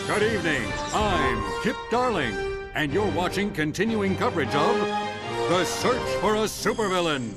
Good evening. I'm Kip Darling, and you're watching continuing coverage of The Search for a Supervillain.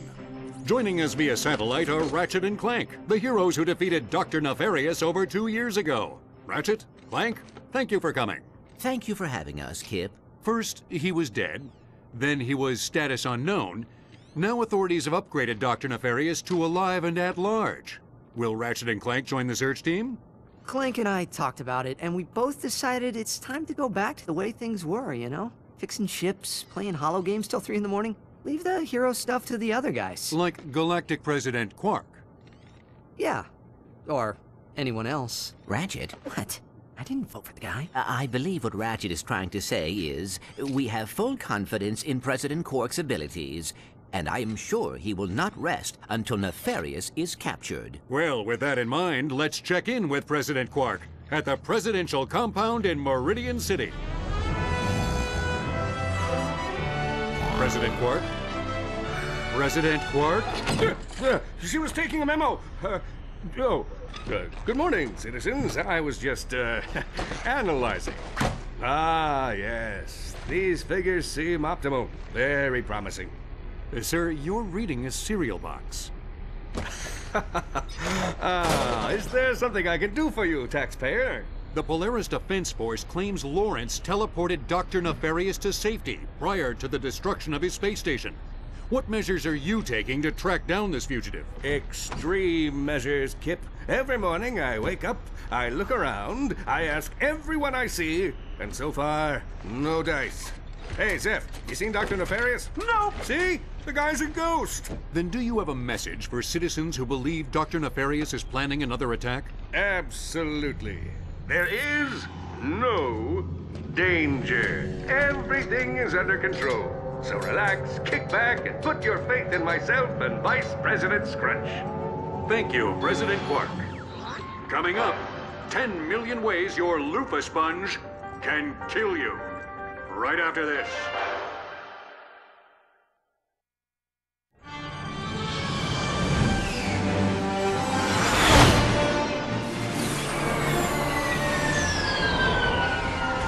Joining us via satellite are Ratchet and Clank, the heroes who defeated Dr. Nefarious over 2 years ago. Ratchet, Clank, thank you for coming. Thank you for having us, Kip. First, he was dead. Then he was status unknown. Now authorities have upgraded Dr. Nefarious to alive and at large. Will Ratchet and Clank join the search team? Clank and I talked about it, and we both decided it's time to go back to the way things were, you know? Fixing ships, playing holo games till 3 in the morning. Leave the hero stuff to the other guys. Like Galactic President Quark. Yeah. Or anyone else. Ratchet? What? I didn't vote for the guy. I believe what Ratchet is trying to say is, we have full confidence in President Quark's abilities, and I am sure he will not rest until Nefarious is captured. Well, with that in mind, let's check in with President Quark at the presidential compound in Meridian City. President Quark? President Quark? She was taking a memo. Good morning, citizens. I was just, analyzing. Ah, yes. These figures seem optimal. Very promising. Sir, you're reading a cereal box. Is there something I can do for you, taxpayer? The Polaris Defense Force claims Lawrence teleported Dr. Nefarious to safety prior to the destruction of his space station. What measures are you taking to track down this fugitive? Extreme measures, Kip. Every morning I wake up, I look around, I ask everyone I see, and so far, no dice. Hey, Zeph, you seen Dr. Nefarious? No! See? The guy's a ghost! Then do you have a message for citizens who believe Dr. Nefarious is planning another attack? Absolutely. There is no danger. Everything is under control. So relax, kick back, and put your faith in myself and Vice President Scrunch. Thank you, President Quark. Coming up, 10 million ways your loofah sponge can kill you. Right after this.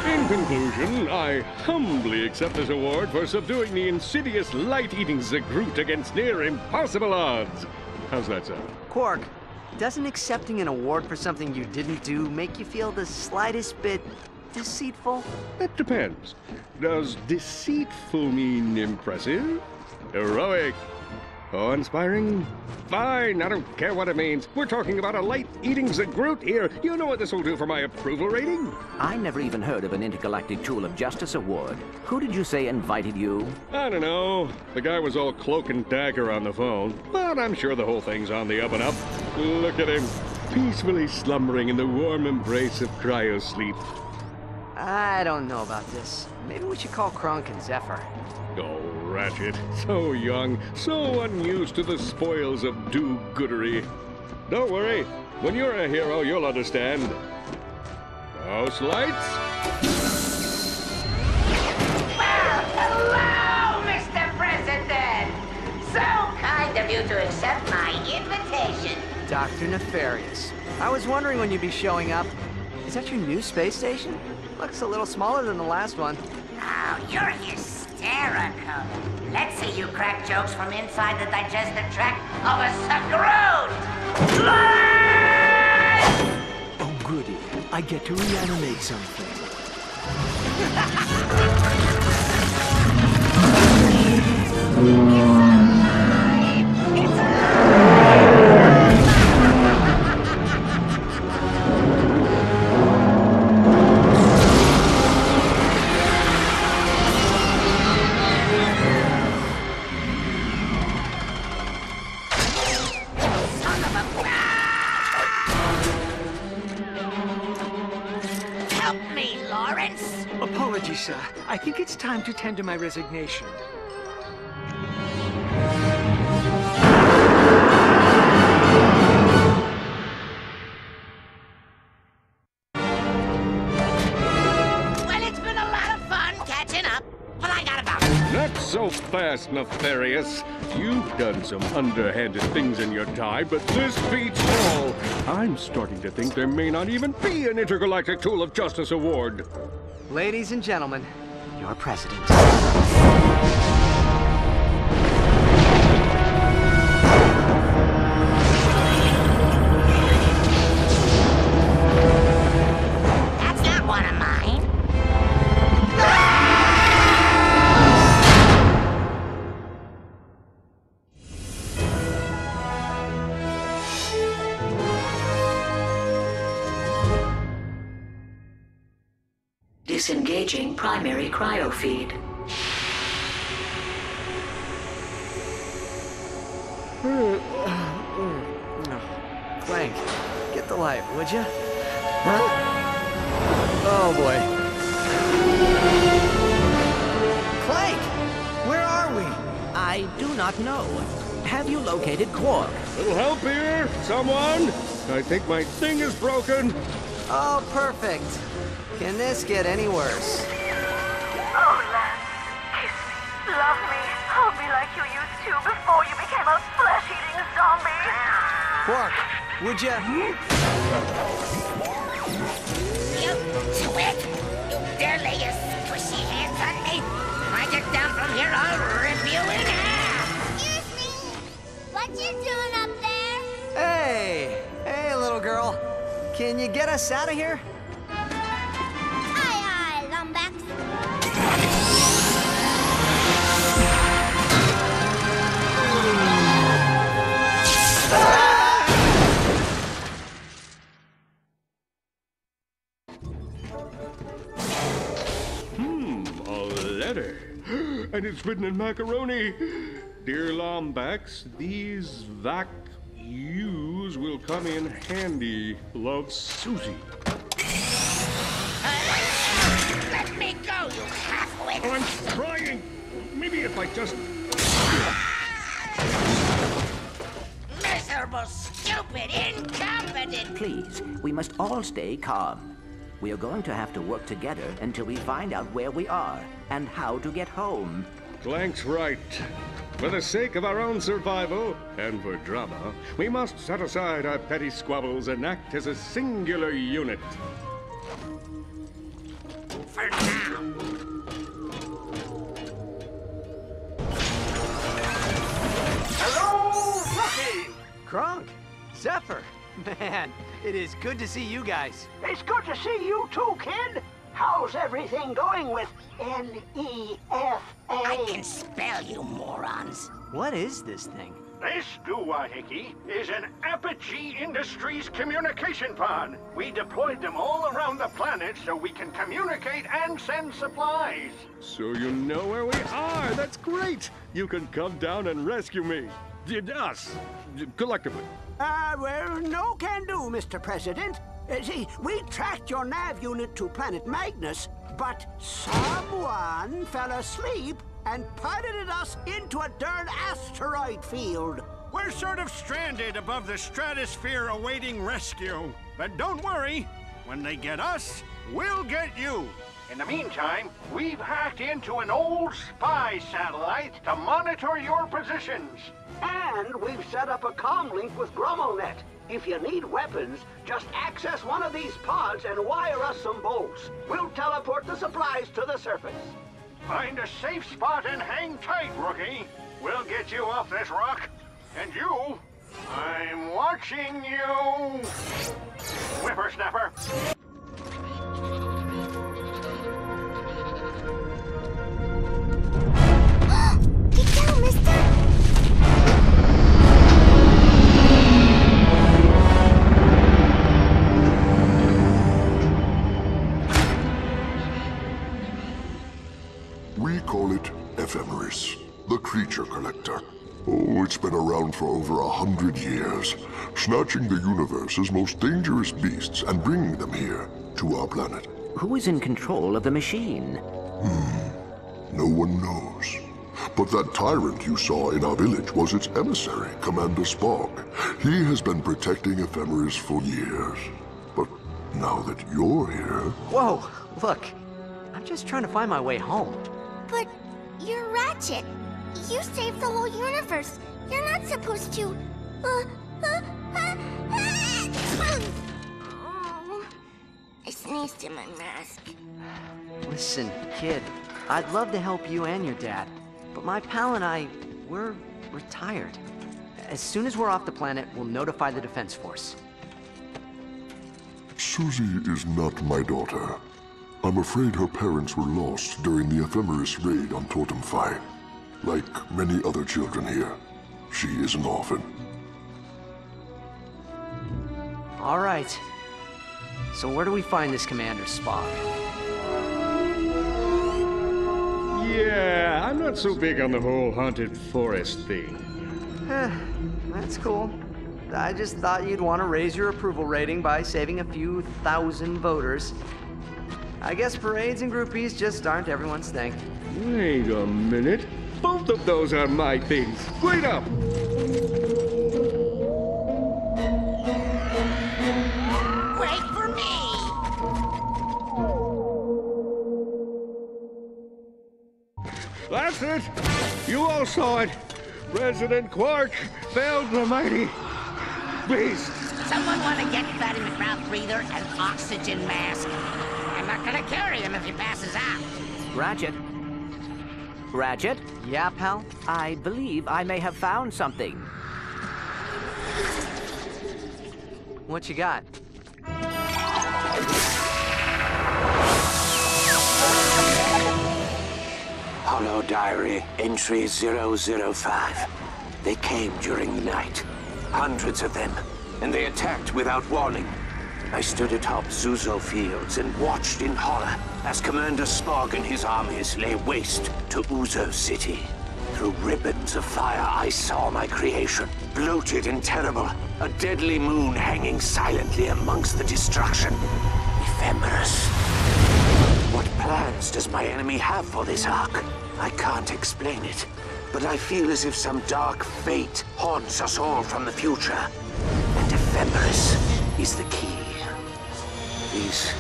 In conclusion, I humbly accept this award for subduing the insidious light-eating Zagroot against near impossible odds. How's that sound? Quark, doesn't accepting an award for something you didn't do make you feel the slightest bit deceitful? That depends. Does deceitful mean impressive? Heroic? Awe-inspiring? Fine, I don't care what it means. We're talking about a light-eating Zagroot here. You know what this will do for my approval rating? I never even heard of an Intergalactic Tool of Justice award. Who did you say invited you? I don't know. The guy was all cloak and dagger on the phone. But I'm sure the whole thing's on the up and up. Look at him, peacefully slumbering in the warm embrace of cryo-sleep. I don't know about this. Maybe we should call Krunk and Zephyr. Oh, Ratchet. So young, so unused to the spoils of do-goodery. Don't worry. When you're a hero, you'll understand. House lights? Well, hello, Mr. President! So kind of you to accept my invitation. Dr. Nefarious. I was wondering when you'd be showing up. Is that your new space station? Looks a little smaller than the last one. Oh, you're hysterical. Let's see you crack jokes from inside the digestive tract of a Zagroot! Oh, goody. I get to reanimate something. Help me, Lawrence! Apologies, sir. I think it's time to tender my resignation. Well, it's been a lot of fun catching up, but I gotta bounce. Not so fast, Nefarious. You've done some underhanded things in your time, but this beats all. I'm starting to think there may not even be an Intergalactic Tool of Justice award. Ladies and gentlemen, your president. That's not one of mine. Disengaging primary cryo feed. Clank, get the light, would you? Huh? Oh boy. Clank! Where are we? I do not know. Have you located Quark? Little help here, someone? I think my thing is broken. Oh, perfect. Can this get any worse? Oh, Lance, kiss me, love me, hold me like you used to before you became a flesh-eating zombie. Quark, would you? You twit! You dare lay your squishy hands on me? If I get down from here, I'll rip you in half! Excuse me! What you doing up there? Hey! Hey, little girl. Can you get us out of here? Aye, aye, Lumbax. A letter. And it's written in macaroni. Dear Lombax, these vac-U's will come in handy. Love, Susie. Let me go, you half-wit! I'm trying. Maybe if I just... Miserable, stupid, incompetent! Please, we must all stay calm. We are going to have to work together until we find out where we are and how to get home. Clank's right. For the sake of our own survival, and for drama, we must set aside our petty squabbles and act as a singular unit. For now. Hello, Rookie! Kronk, Zephyr. Man, it is good to see you guys. It's good to see you too, kid. How's everything going with NEFA? I can spell, you morons. What is this thing? This doohickey is an Apogee Industries communication pod. We deployed them all around the planet so we can communicate and send supplies. So you know where we are. That's great. You can come down and rescue me. Us. Collectively. Well, no can do, Mr. President. See, we tracked your nav unit to planet Magnus, but someone fell asleep and piloted us into a darn asteroid field. We're sort of stranded above the stratosphere awaiting rescue. But don't worry, when they get us, we'll get you. In the meantime, we've hacked into an old spy satellite to monitor your positions. And we've set up a comm link with GromoNet. If you need weapons, just access one of these pods and wire us some bolts. We'll teleport the supplies to the surface. Find a safe spot and hang tight, Rookie. We'll get you off this rock. And you, I'm watching you. Whippersnapper. Get down, mister! We call it Ephemeris, the creature collector. Oh, it's been around for over 100 years, snatching the universe's most dangerous beasts and bringing them here, to our planet. Who is in control of the machine? No one knows. But that tyrant you saw in our village was its emissary, Commander Spock. He has been protecting Ephemeris for years. But now that you're here... Whoa, look. I'm just trying to find my way home. But You're Ratchet. You saved the whole universe. You're not supposed to... I sneezed in my mask. Listen, kid, I'd love to help you and your dad, but my pal and I, we're retired. As soon as we're off the planet, we'll notify the Defense Force. Susie is not my daughter. I'm afraid her parents were lost during the Ephemeris raid on Totem Phi. Like many other children here, she is an orphan. All right. So where do we find this Commander Spock? Yeah, I'm not so big on the whole haunted forest thing. That's cool. I just thought you'd want to raise your approval rating by saving a few thousand voters. I guess parades and groupies just aren't everyone's thing. Wait a minute. Both of those are my things. Wait up! Wait for me! That's it! You all saw it! President Quark failed the mighty beast! Someone want to get Fatty McMouth breather and oxygen mask? I'm not gonna carry him if he passes out. Ratchet? Ratchet? Yeah, pal? I believe I may have found something. What you got? Holo Diary, entry 005. They came during the night. Hundreds of them, and they attacked without warning. I stood atop Zuzo Fields and watched in horror as Commander Spog and his armies lay waste to Uzo City. Through ribbons of fire, I saw my creation, bloated and terrible, a deadly moon hanging silently amongst the destruction. Ephemeris. What plans does my enemy have for this ark? I can't explain it, but I feel as if some dark fate haunts us all from the future. And Ephemeris is the key. These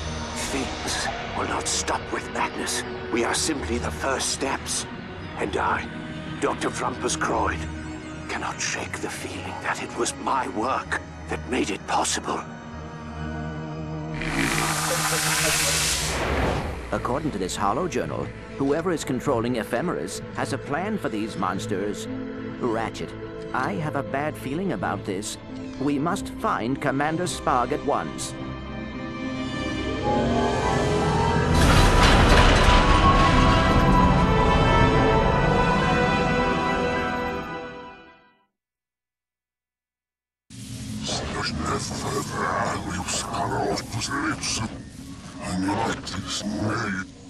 things will not stop with madness. We are simply the first steps. And I, Dr. Frumpus Croyd, cannot shake the feeling that it was my work that made it possible. According to this holo journal, whoever is controlling Ephemeris has a plan for these monsters. Ratchet, I have a bad feeling about this. We must find Commander Spog at once.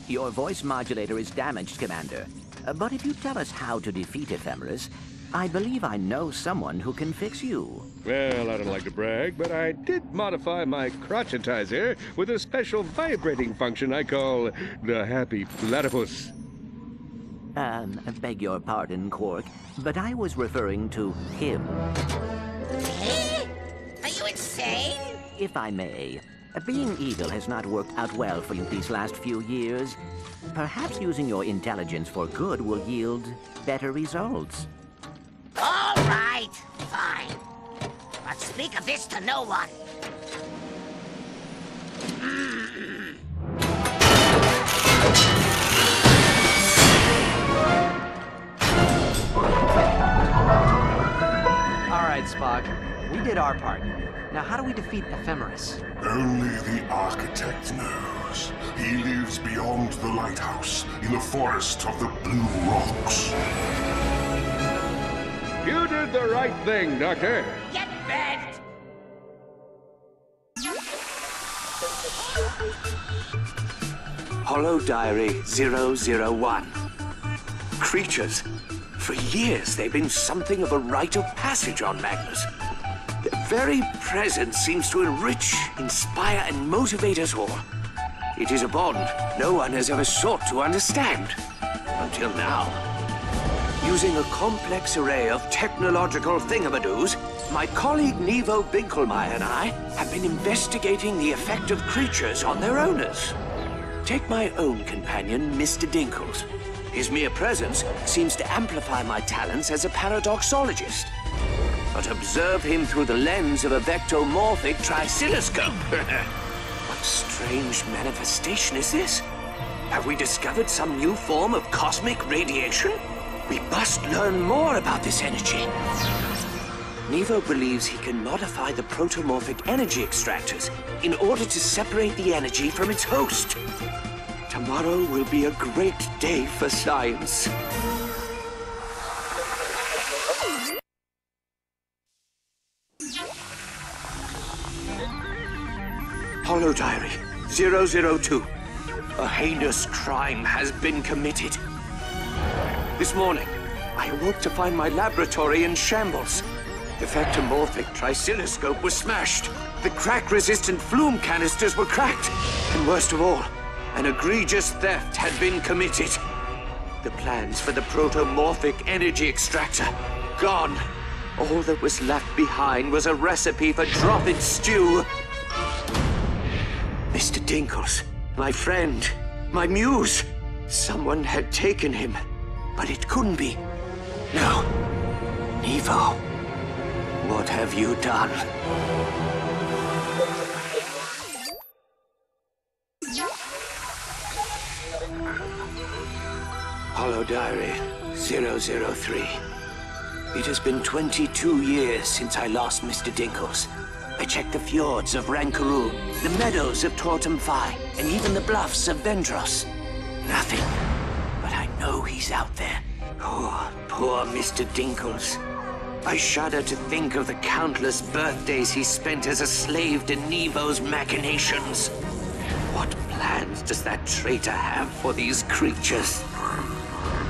Your voice modulator is damaged, Commander. But if you tell us how to defeat Ephemeris, I believe I know someone who can fix you. Well, I don't like to brag, but I did modify my crotchetizer with a special vibrating function I call the Happy Platypus. Beg your pardon, Quark, but I was referring to him. Eh? Are you insane? If I may, being evil has not worked out well for you these last few years. Perhaps using your intelligence for good will yield better results. All right, fine. But speak of this to no one. All right, Spock. We did our part. Now, how do we defeat Ephemeris? Only the Architect knows. He lives beyond the lighthouse, in the forest of the Blue Rocks. You did the right thing, Doctor. Get bent! Holo Diary 001. Creatures. For years, they've been something of a rite of passage on Magnus. Their very presence seems to enrich, inspire, and motivate us all. It is a bond no one has ever sought to understand. Until now. Using a complex array of technological thingamadoos, my colleague Nevo Binkelmeyer and I have been investigating the effect of creatures on their owners. Take my own companion, Mr. Dinkles. His mere presence seems to amplify my talents as a paradoxologist. But observe him through the lens of a vectomorphic trisiloscope. What strange manifestation is this? Have we discovered some new form of cosmic radiation? We must learn more about this energy. Nevo believes he can modify the protomorphic energy extractors in order to separate the energy from its host. Tomorrow will be a great day for science. Holo Diary 002. A heinous crime has been committed. This morning, I awoke to find my laboratory in shambles. The vectomorphic trisiloscope was smashed. The crack-resistant flume canisters were cracked. And worst of all, an egregious theft had been committed. The plans for the protomorphic energy extractor, gone. All that was left behind was a recipe for drop-in stew. Mr. Dinkles, my friend, my muse. Someone had taken him, but it couldn't be. No. Nevo, what have you done? Holo Diary 003. It has been 22 years since I lost Mr. Dinkles. I checked the fjords of Rankaroon, the meadows of Tortumfi, and even the bluffs of Vendros. Nothing. But I know he's out there. Poor Mr. Dinkles. I shudder to think of the countless birthdays he spent as a slave to Nevo's machinations. What plans does that traitor have for these creatures?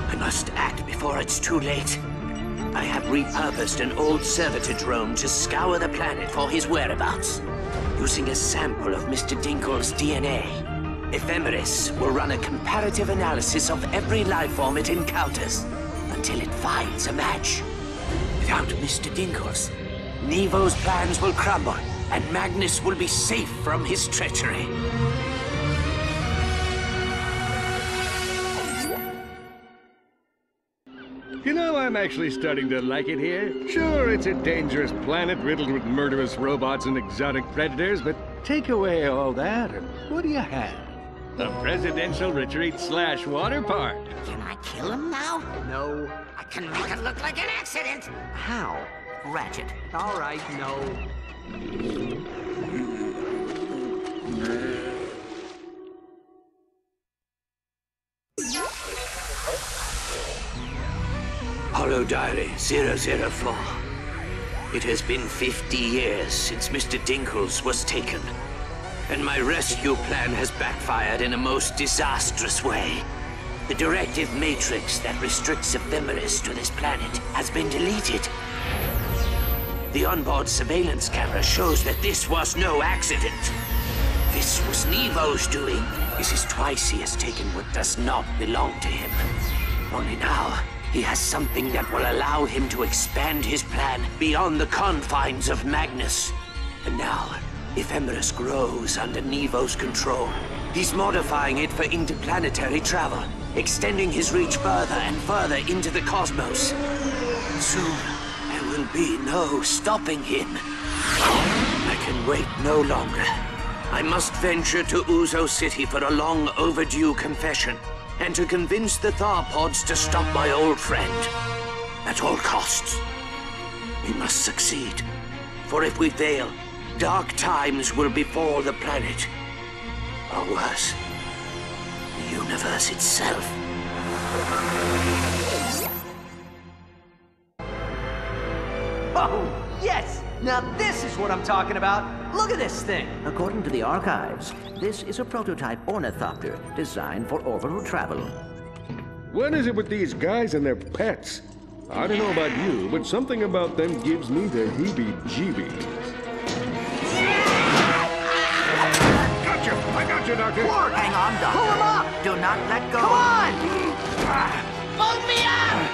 I must act before it's too late. I have repurposed an old servitor drone to scour the planet for his whereabouts. Using a sample of Mr. Dinkles' DNA, Ephemeris will run a comparative analysis of every life form it encounters until it finds a match. Without Mr. Dinkles, Nevo's plans will crumble and Magnus will be safe from his treachery. You know, I'm actually starting to like it here. Sure, it's a dangerous planet riddled with murderous robots and exotic predators, but take away all that, and what do you have? A presidential retreat / water park. Can I kill him now? No. I can make it look like an accident. How? Ratchet. All right, no. Holo Diary 004. It has been 50 years since Mr. Dinkles was taken, and my rescue plan has backfired in a most disastrous way. The directive matrix that restricts Ephemeris to this planet has been deleted. The onboard surveillance camera shows that this was no accident. This was Nevo's doing. This is twice he has taken what does not belong to him. Only now, he has something that will allow him to expand his plan beyond the confines of Magnus. And now, Ephemeris grows under Nevo's control. He's modifying it for interplanetary travel, extending his reach further and further into the cosmos. Soon, there will be no stopping him. I can wait no longer. I must venture to Uzo City for a long overdue confession, and to convince the Tharpods to stop my old friend. At all costs. We must succeed. For if we fail, dark times will befall the planet. Or worse, the universe itself. Oh, yes! Now this is what I'm talking about. Look at this thing. According to the archives, this is a prototype ornithopter designed for orbital travel. What is it with these guys and their pets? I don't know about you, but something about them gives me the heebie-jeebies. Gotcha! I got you, Doctor! Lord, hang on, Doctor. Pull him up! Do not let go. Come on! Pull me up!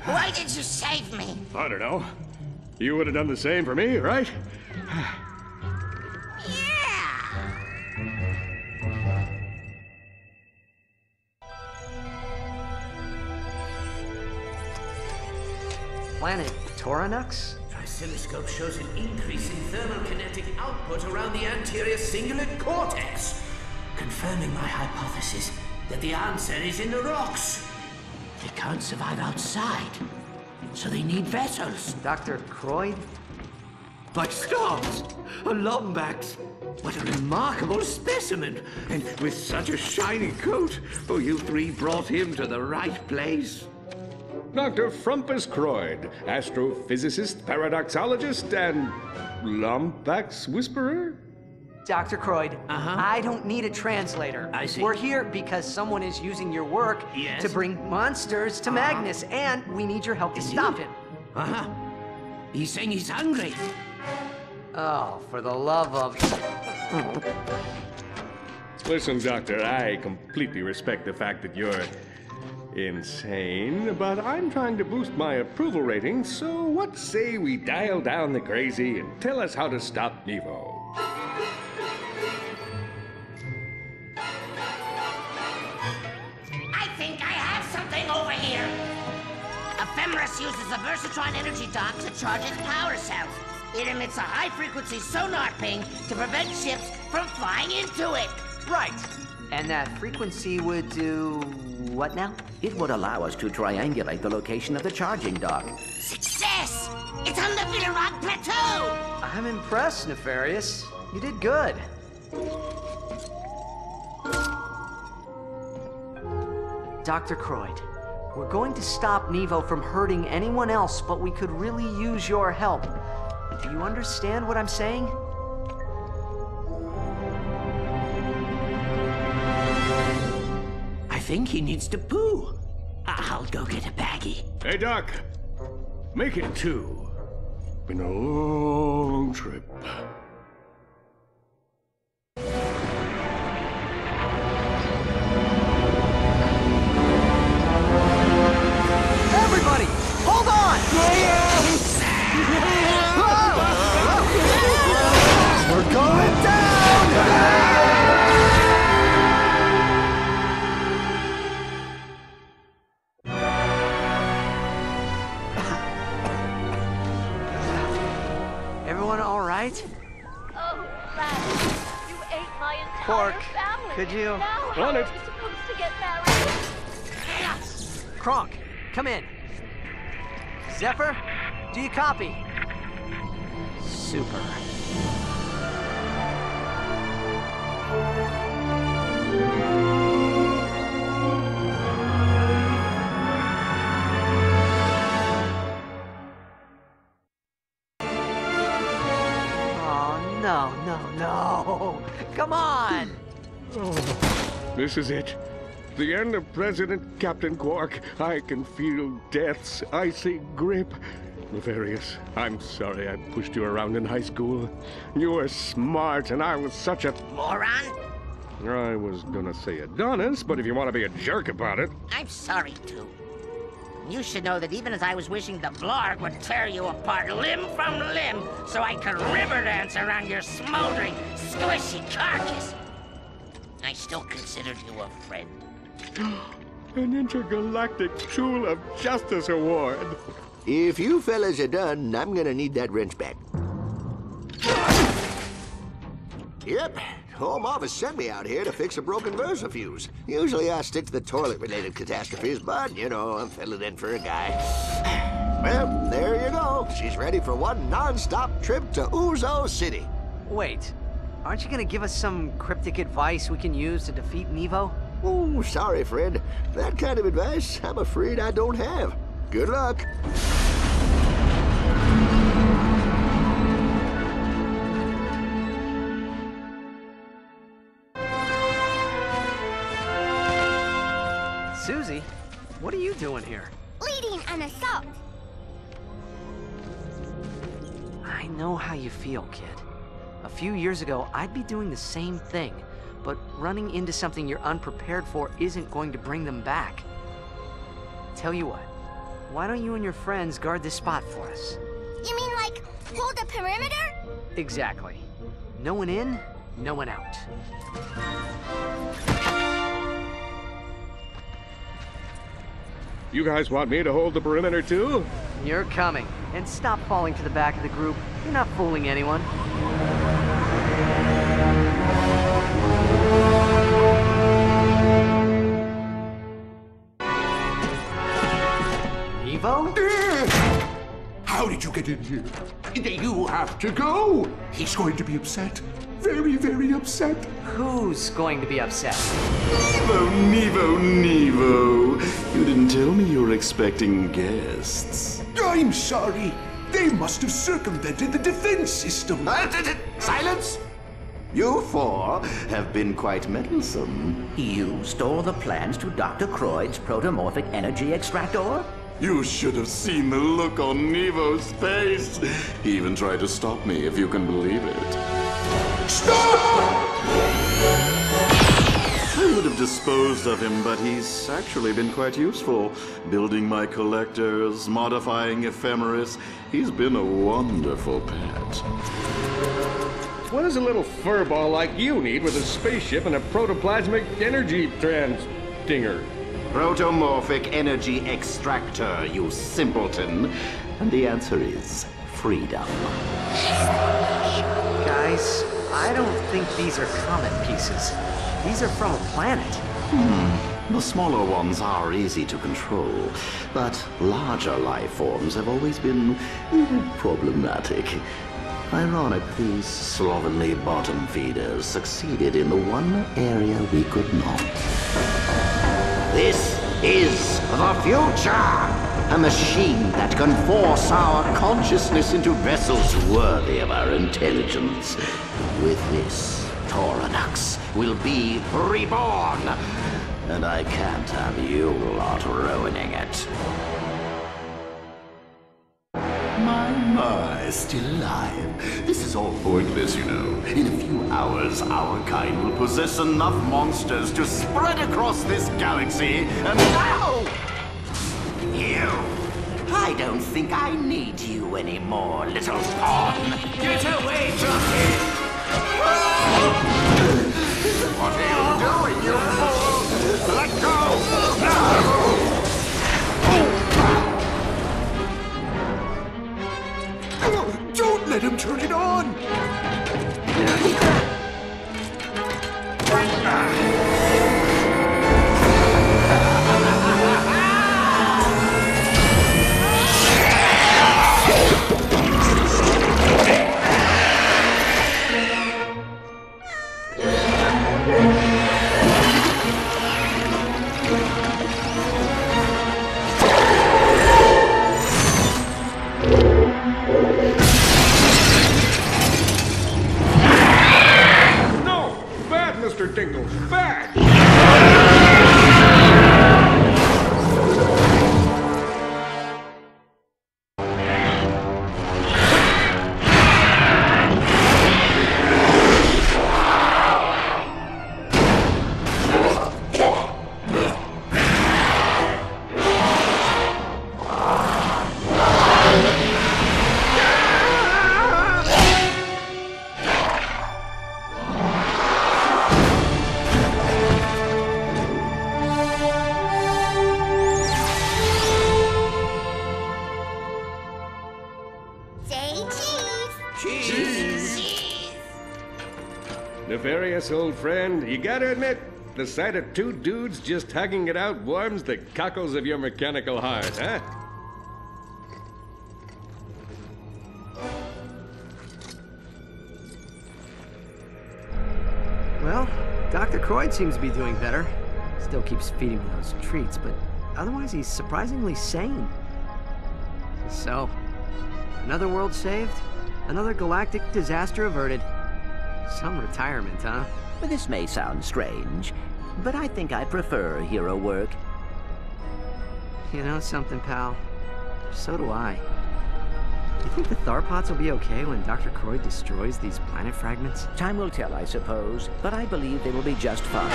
Why did you save me? I don't know. You would have done the same for me, right? Yeah! planet Tauronux? Oscilloscope shows an increase in thermal kinetic output around the anterior cingulate cortex, confirming my hypothesis that the answer is in the rocks. They can't survive outside, so they need vessels. Dr. Croyd? By stars! A lombax! What a remarkable specimen! And with such a shiny coat! Oh, you three brought him to the right place. Dr. Frumpus Croyd, astrophysicist, paradoxologist, and Lombax Whisperer? Dr. Croyd, I don't need a translator. I see. We're here because someone is using your work to bring monsters to Magnus, and we need your help to stop him. He's saying he's hungry. Oh, for the love of... Listen, Doctor, I completely respect the fact that you're insane, but I'm trying to boost my approval rating, so what say we dial down the crazy and tell us how to stop Nevo? I think I have something over here. Ephemeris uses a Versatron energy dock to charge its power cells. It emits a high-frequency sonar ping to prevent ships from flying into it. Right. And that frequency would do... what now? It would allow us to triangulate the location of the charging dock. Success! It's on the Villa Rock Plateau! I'm impressed, Nefarious. You did good. Dr. Croyd, we're going to stop Nevo from hurting anyone else, but we could really use your help. Do you understand what I'm saying? I think he needs to poo. I'll go get a baggie. Hey, Doc. Make it 2. Been a long trip. Everybody, hold on! We're going down! Everyone all right? Oh, Ratchet, you ate my entire Quark, family. could you... Now how are we supposed to get married? Kronk, come in. Zephyr, do you copy? Super. Oh, no. Come on. Oh, this is it. The end of President Captain Quark. I can feel death's icy grip. Nefarious, I'm sorry I pushed you around in high school. You were smart, and I was such a... Moron? I was gonna say Adonis, but if you want to be a jerk about it... I'm sorry, too. You should know that even as I was wishing the Blarg would tear you apart limb from limb so I could river dance around your smoldering, squishy carcass, I still considered you a friend. An intergalactic Tool of Justice award. If you fellas are done, I'm gonna need that wrench back. Yep, Home Office sent me out here to fix a broken Versafuse. Usually I stick to the toilet-related catastrophes, but, you know, I'm filling in for a guy. Well, there you go. She's ready for one non-stop trip to Uzo City. Wait, aren't you gonna give us some cryptic advice we can use to defeat Nevo? Oh, sorry, friend. That kind of advice, I'm afraid I don't have. Good luck. Susie, what are you doing here? Leading an assault. I know how you feel, kid. A few years ago, I'd be doing the same thing, but running into something you're unprepared for isn't going to bring them back. Tell you what, why don't you and your friends guard this spot for us? You mean like hold the perimeter? Exactly. No one in, no one out. You guys want me to hold the perimeter too? You're coming. And stop falling to the back of the group. You're not fooling anyone. Evo? How did you get in here? You have to go. He's going to be upset. Very, very upset. Who's going to be upset? Nevo. You didn't tell me you were expecting guests. I'm sorry. They must have circumvented the defense system. Silence! You four have been quite meddlesome. You stole the plans to Dr. Croyd's protomorphic energy extractor? You should have seen the look on Nevo's face. He even tried to stop me, if you can believe it. Stop! I would have disposed of him, but he's actually been quite useful. Building my collectors, modifying ephemeris. He's been a wonderful pet. What does a little furball like you need with a spaceship and a protoplasmic energy dinger? Protomorphic energy extractor, you simpleton. And the answer is freedom. Guys, I don't think these are comet pieces. These are from a planet. The smaller ones are easy to control, but larger life forms have always been problematic. Ironic, these slovenly bottom feeders succeeded in the one area we could not. This is the future! A machine that can force our consciousness into vessels worthy of our intelligence. With this, Tauronux will be reborn! And I can't have you lot ruining it. My, still alive. This is all pointless, you know. In a few hours, our kind will possess enough monsters to spread across this galaxy, and now... You! I don't think I need you anymore, little pawn. Get away from me! What are you doing, you fool? Let go! No! Don't let him turn it on! Mr. Dinkles, bad! Nefarious old friend, you gotta admit, the sight of two dudes just hugging it out warms the cockles of your mechanical heart, huh? Well, Dr. Croyd seems to be doing better. Still keeps feeding me those treats, but otherwise he's surprisingly sane. So, another world saved, another galactic disaster averted. Some retirement, huh? This may sound strange, but I think I prefer hero work. You know something, pal? So do I. You think the Tharpods will be okay when Dr. Croyd destroys these planet fragments? Time will tell, I suppose, but I believe they will be just fine.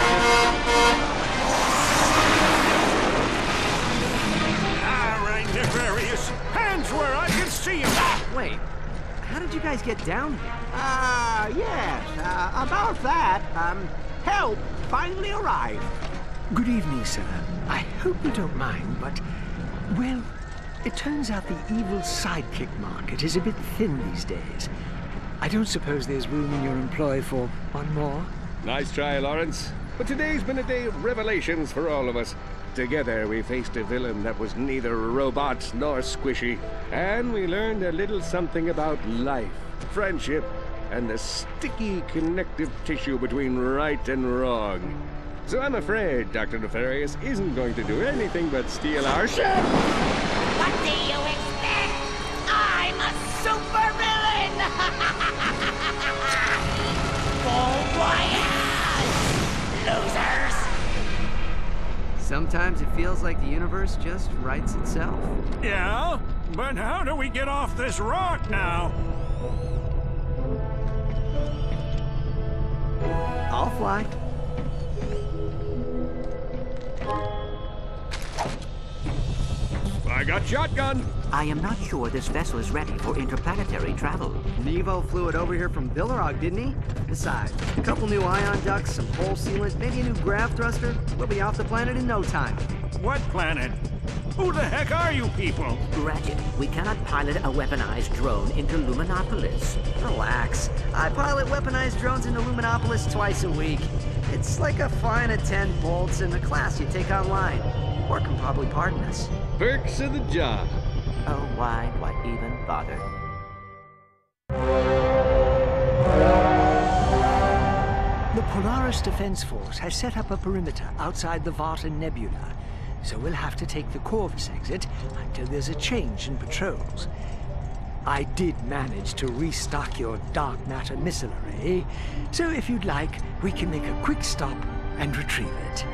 All right, Nefarious. Hands where I can see them. Wait, how did you guys get down here? Yes, about that, help finally arrived. Good evening, sir. I hope you don't mind, but Well, it turns out the evil sidekick market is a bit thin these days. I don't suppose there's room in your employ for one more? Nice try, Lawrence. But today's been a day of revelations for all of us. Together we faced a villain that was neither robot nor squishy. And we learned a little something about life, friendship, and the sticky connective tissue between right and wrong. So I'm afraid Dr. Nefarious isn't going to do anything but steal our ship! What do you expect? I'm a supervillain! Bon voyage, losers! Sometimes it feels like the universe just writes itself. Yeah? But how do we get off this rock now? I'll fly. I got shotgun. I am not sure this vessel is ready for interplanetary travel. Nevo flew it over here from Billerog, didn't he? Besides, a couple new ion ducts, some hull sealant, maybe a new grav thruster. We'll be off the planet in no time. What planet? Who the heck are you people? Ratchet, we cannot pilot a weaponized drone into Luminopolis. Relax. I pilot weaponized drones into Luminopolis twice a week. It's like a fine at 10 bolts in a class you take online. Or can probably pardon us. Perks of the job. Oh, why do I even bother? The Polaris Defense Force has set up a perimeter outside the Vartan Nebula, so we'll have to take the Corvus exit until there's a change in patrols. I did manage to restock your dark matter missile array, so if you'd like, we can make a quick stop and retrieve it.